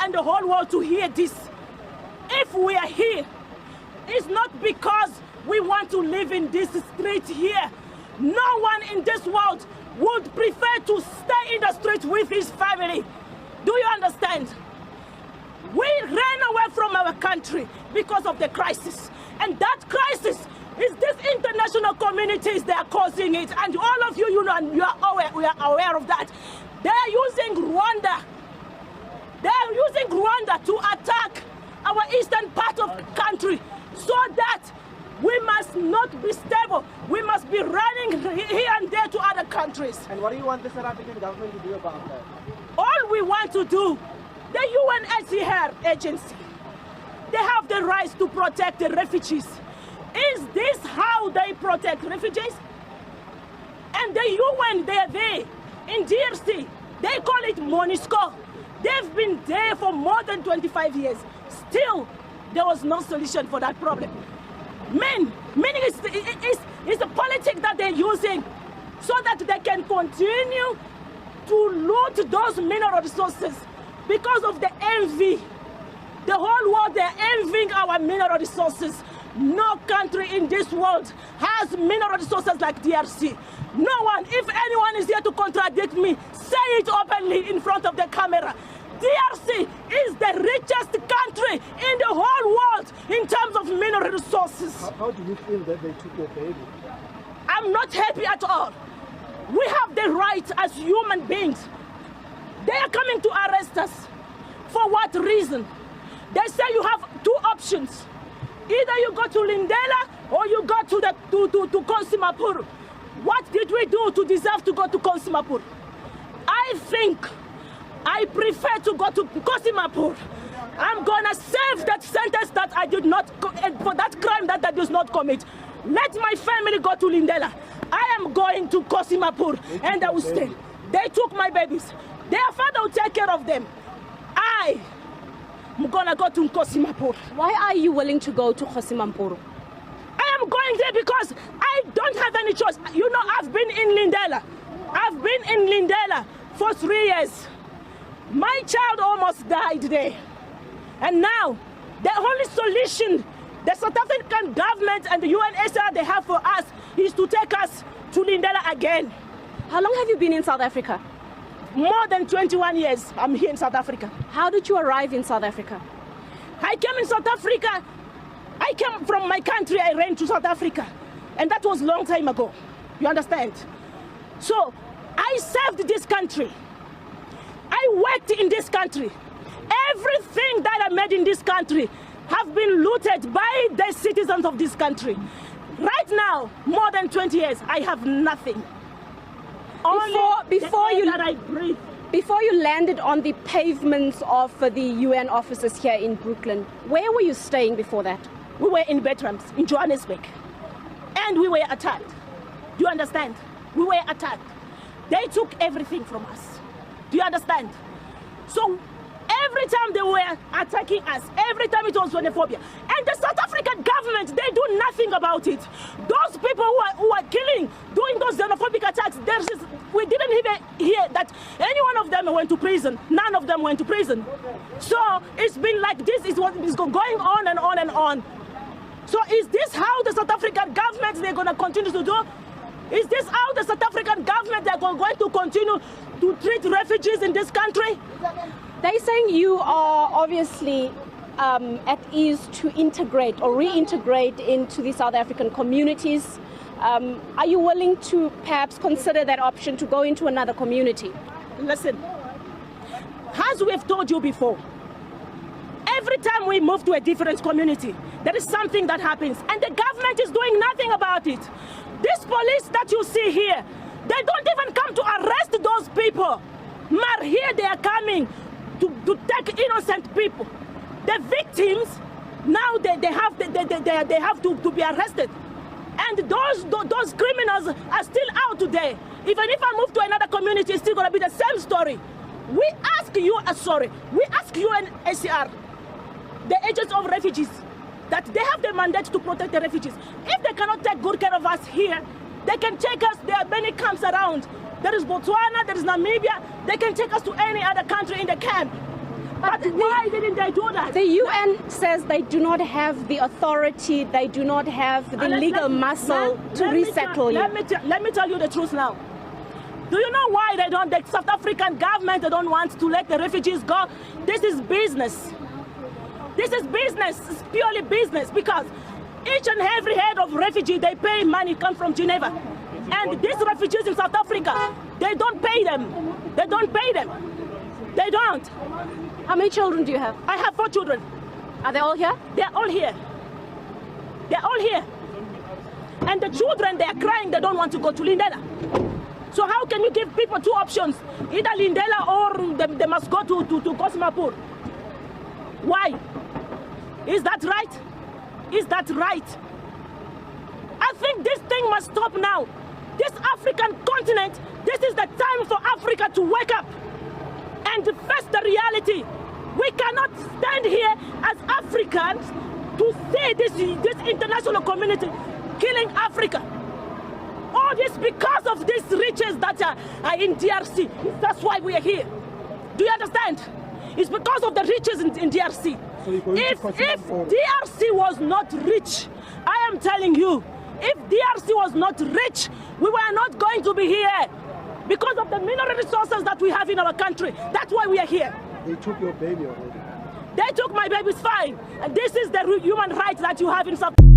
and the whole world to hear this. If we are here, it's not because we want to live in this street here. No one in this world would prefer to stay in the street with his family. Do you understand? We ran away from our country because of the crisis. And that crisis is this international communities that are causing it. And all of you, you are aware of that. They are using Rwanda. They are using Rwanda to attack our eastern part of the country so that we must not be stable. We must be running here and there to other countries. And what do you want the South African government to do about that? All we want to do, the UNHCR agency, they have the rights to protect the refugees. Is this how they protect refugees? And the UN, they are there in DRC. They call it MONUSCO. They've been there for more than 25 years. Still, there was no solution for that problem. Meaning it's a politics that they're using so that they can continue to loot those mineral resources because of the envy. The whole world, they're envying our mineral resources. No country in this world has mineral resources like DRC. No one. If anyone is here to contradict me, say it openly in front of the camera. DRC is the richest country in the whole world in terms of mineral resources. How do you feel that they took your baby? I'm not happy at all. We have the right as human beings. They are coming to arrest us. For what reason? They say you have two options. Either you go to Lindela or you go to Konsimapur. What did we do to deserve to go to Konsimapur? I think I prefer to go to Konsimapur. I'm gonna save that sentence that I did not, for that crime that I did not commit. Let my family go to Lindela. I am going to Konsimapur and I will stay. They took my babies. Their father will take care of them. I'm gonna go to Konsimapur. Why are you willing to go to Konsimapur? I am going there because I don't have any choice. You know, I've been in Lindela. I've been in Lindela for 3 years. My child almost died there. And now, the only solution the South African government and the UNHCR they have for us is to take us to Lindela again. How long have you been in South Africa? More than 21 years I'm here in South Africa. How did you arrive in South Africa? I came in South Africa. I came from my country, I ran to South Africa. And that was a long time ago. You understand? So, I served this country. I worked in this country. Everything that I made in this country have been looted by the citizens of this country. Right now, more than 20 years, I have nothing. Before you landed on the pavements of the UN offices here in Brooklyn, where were you staying before that? We were in Bertrams, in Johannesburg. And we were attacked. Do you understand? We were attacked. They took everything from us. Do you understand? So every time they were attacking us, every time it was xenophobia. And the South African government, they do nothing about it. Those people who are killing, doing those xenophobic attacks, we didn't even hear that any one of them went to prison. None of them went to prison. So it's been like this, is what is going on and on and on. So is this how the South African government they're going to continue to do? Is this how the South African government they're going to continue to treat refugees in this country? They're saying you are obviously at ease to integrate or reintegrate into the South African communities. Are you willing to perhaps consider that option to go into another community? Listen, as we've told you before, every time we move to a different community, there is something that happens, and the government is doing nothing about it. This police that you see here, they don't even come to arrest those people. But here they are coming to take innocent people. The victims, now they have to be arrested. And those criminals are still out today. Even if I move to another community, it's still going to be the same story. We ask UNHCR, the agents of refugees, that they have the mandate to protect the refugees. If they cannot take good care of us here, they can take us, there are many camps around. There is Botswana, there is Namibia, they can take us to any other country in the camp. But why didn't they do that? The UN says they do not have the authority, they do not have the legal muscle to resettle you. Let me tell you the truth now. Do you know why they don't? The South African government, they don't want to let the refugees go. This is business. This is business. It's purely business, because each and every head of refugee, they pay money, come from Geneva. And these refugees in South Africa, they don't pay them. They don't pay them. They don't. How many children do you have? I have 4 children. Are they all here? They're all here. They're all here. And the children, they are crying, they don't want to go to Lindela. So how can you give people 2 options? Either Lindela or they must go to Kosimapur. Why? Is that right? Is that right? I think this thing must stop now. This African continent, this is the time for Africa to wake up and face the reality. We cannot stand here as Africans to see this international community killing Africa. All this because of these riches that are in DRC. That's why we are here. Do you understand? It's because of the riches in DRC. So if DRC was not rich, I am telling you, if DRC was not rich, we were not going to be here. Because of the mineral resources that we have in our country. That's why we are here. They took your baby already. They took my baby's fine. And this is the human rights that you have in South Africa.